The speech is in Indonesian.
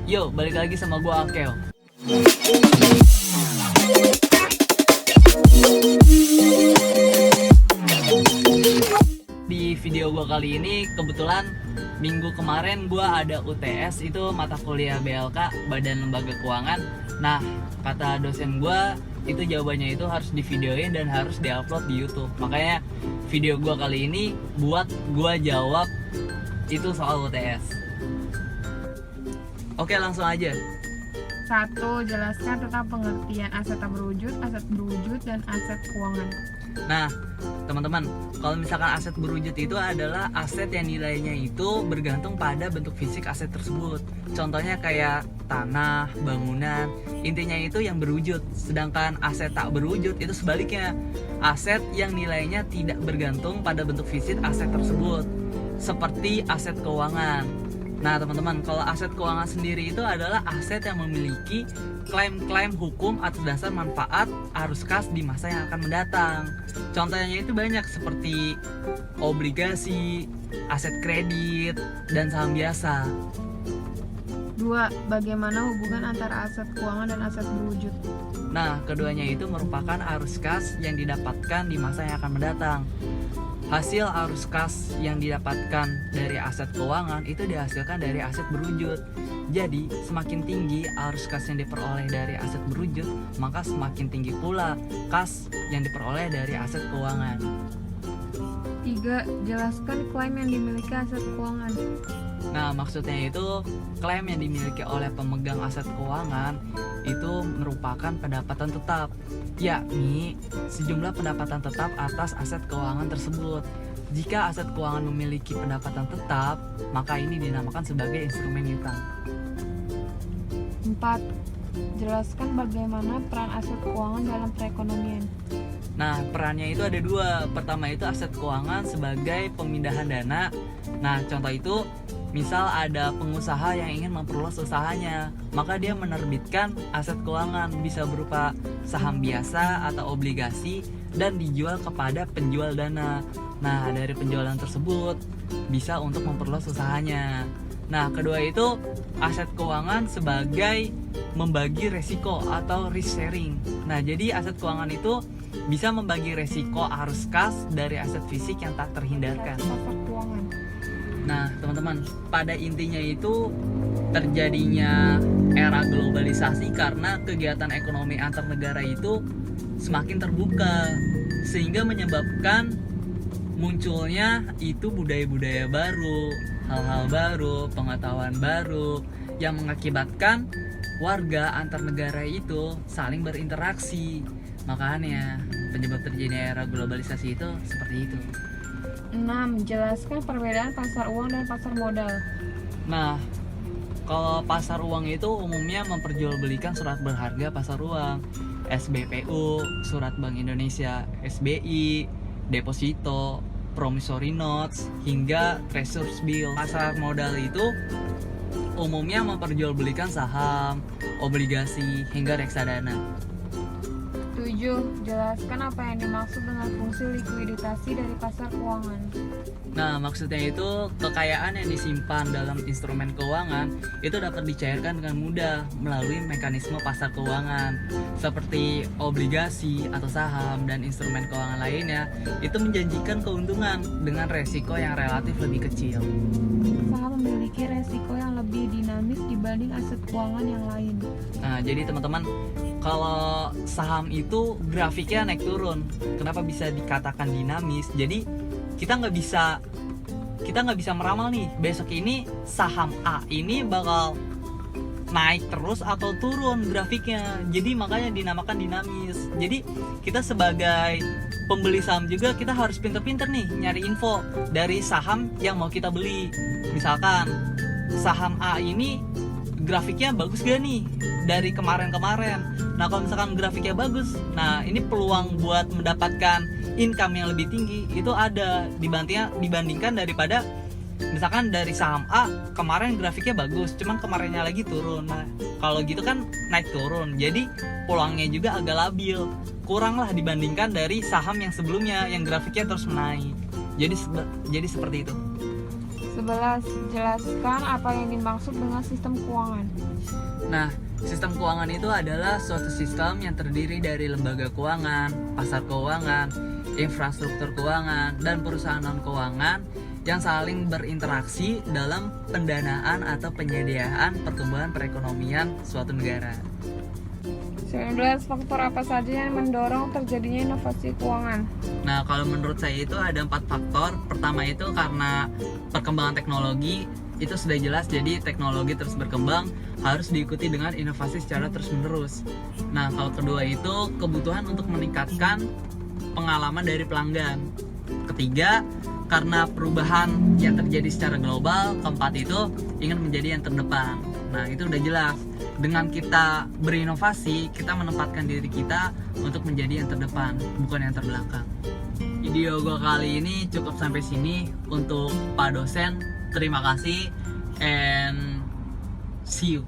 Yo, balik lagi sama gua Akeo. Di video gua kali ini kebetulan minggu kemarin gua ada UTS, itu mata kuliah BLK, Badan Lembaga Keuangan. Nah, kata dosen gua itu jawabannya itu harus divideoin dan harus diupload di YouTube. Makanya video gua kali ini buat gua jawab itu soal UTS. Oke, langsung aja. 1. Jelaskan tentang pengertian aset tak berwujud, dan aset keuangan. Nah, teman-teman, kalau misalkan aset berwujud itu adalah aset yang nilainya itu bergantung pada bentuk fisik aset tersebut. Contohnya kayak tanah, bangunan, intinya itu yang berwujud. Sedangkan aset tak berwujud itu sebaliknya, aset yang nilainya tidak bergantung pada bentuk fisik aset tersebut, seperti aset keuangan. Nah, teman-teman, kalau aset keuangan sendiri itu adalah aset yang memiliki klaim-klaim hukum atas dasar manfaat arus kas di masa yang akan mendatang. Contohnya itu banyak seperti obligasi, aset kredit, dan saham biasa. 2. Bagaimana hubungan antara aset keuangan dan aset berwujud? Nah, keduanya itu merupakan arus kas yang didapatkan di masa yang akan mendatang. Hasil arus kas yang didapatkan dari aset keuangan itu dihasilkan dari aset berwujud. Jadi, semakin tinggi arus kas yang diperoleh dari aset berwujud, maka semakin tinggi pula kas yang diperoleh dari aset keuangan. 3. Jelaskan klaim yang dimiliki aset keuangan. Nah, maksudnya itu klaim yang dimiliki oleh pemegang aset keuangan itu merupakan pendapatan tetap, yakni sejumlah pendapatan tetap atas aset keuangan tersebut. Jika aset keuangan memiliki pendapatan tetap, maka ini dinamakan sebagai instrumen utang. 4. Jelaskan bagaimana peran aset keuangan dalam perekonomian. Nah, perannya itu ada dua. Pertama itu aset keuangan sebagai pemindahan dana. Nah, contoh itu misal ada pengusaha yang ingin memperluas usahanya, maka dia menerbitkan aset keuangan, bisa berupa saham biasa atau obligasi, dan dijual kepada penjual dana. Nah, dari penjualan tersebut bisa untuk memperluas usahanya. Nah, kedua itu aset keuangan sebagai membagi resiko atau risk sharing. Nah, jadi aset keuangan itu bisa membagi resiko arus kas dari aset fisik yang tak terhindarkan. Pasar keuangan. Nah, teman-teman, pada intinya itu terjadinya era globalisasi karena kegiatan ekonomi antar negara itu semakin terbuka, sehingga menyebabkan munculnya itu budaya-budaya baru, hal-hal baru, pengetahuan baru yang mengakibatkan warga antar negara itu saling berinteraksi. Makanya penyebab terjadinya era globalisasi itu seperti itu. 6. Jelaskan perbedaan pasar uang dan pasar modal. Nah, kalau pasar uang itu umumnya memperjualbelikan surat berharga pasar uang, SBPU, Surat Bank Indonesia, SBI, deposito, promissory notes, hingga treasurer's bill. Pasar modal itu umumnya memperjualbelikan saham, obligasi, hingga reksadana. 7. Jelaskan apa yang dimaksud dengan fungsi likuiditasi dari pasar keuangan. Nah, maksudnya itu kekayaan yang disimpan dalam instrumen keuangan itu dapat dicairkan dengan mudah melalui mekanisme pasar keuangan seperti obligasi atau saham dan instrumen keuangan lainnya. Itu menjanjikan keuntungan dengan resiko yang relatif lebih kecil. Saham memiliki resiko yang lebih dinamis dibanding aset keuangan yang lain. Nah, jadi teman-teman, kalau saham itu grafiknya naik turun. Kenapa bisa dikatakan dinamis? Jadi kita nggak bisa meramal nih besok ini saham A ini bakal naik terus atau turun grafiknya. Jadi makanya dinamakan dinamis. Jadi kita sebagai pembeli saham juga kita harus pinter-pinter nih nyari info dari saham yang mau kita beli. Misalkan saham A ini grafiknya bagus gak nih dari kemarin-kemarin. Nah, kalau misalkan grafiknya bagus, nah ini peluang buat mendapatkan income yang lebih tinggi itu ada dibandingkan daripada misalkan dari saham A kemarin grafiknya bagus, cuman kemarinnya lagi turun. Nah, kalau gitu kan naik turun, jadi peluangnya juga agak labil, kurang lah dibandingkan dari saham yang sebelumnya yang grafiknya terus menaik. Jadi seperti itu. 11. Jelaskan apa yang dimaksud dengan sistem keuangan. Nah, sistem keuangan itu adalah suatu sistem yang terdiri dari lembaga keuangan, pasar keuangan, infrastruktur keuangan, dan perusahaan non-keuangan yang saling berinteraksi dalam pendanaan atau penyediaan pertumbuhan perekonomian suatu negara. 19. Faktor apa saja yang mendorong terjadinya inovasi keuangan? Nah, kalau menurut saya itu ada 4 faktor. Pertama itu karena perkembangan teknologi, itu sudah jelas, jadi teknologi terus berkembang, harus diikuti dengan inovasi secara terus-menerus. Nah, kalau kedua itu kebutuhan untuk meningkatkan pengalaman dari pelanggan. Ketiga, karena perubahan yang terjadi secara global. Keempat itu ingin menjadi yang terdepan. Nah, itu udah jelas. Dengan kita berinovasi, kita menempatkan diri kita untuk menjadi yang terdepan, bukan yang terbelakang. Video gue kali ini cukup sampai sini. Untuk Pak dosen, terima kasih and see you.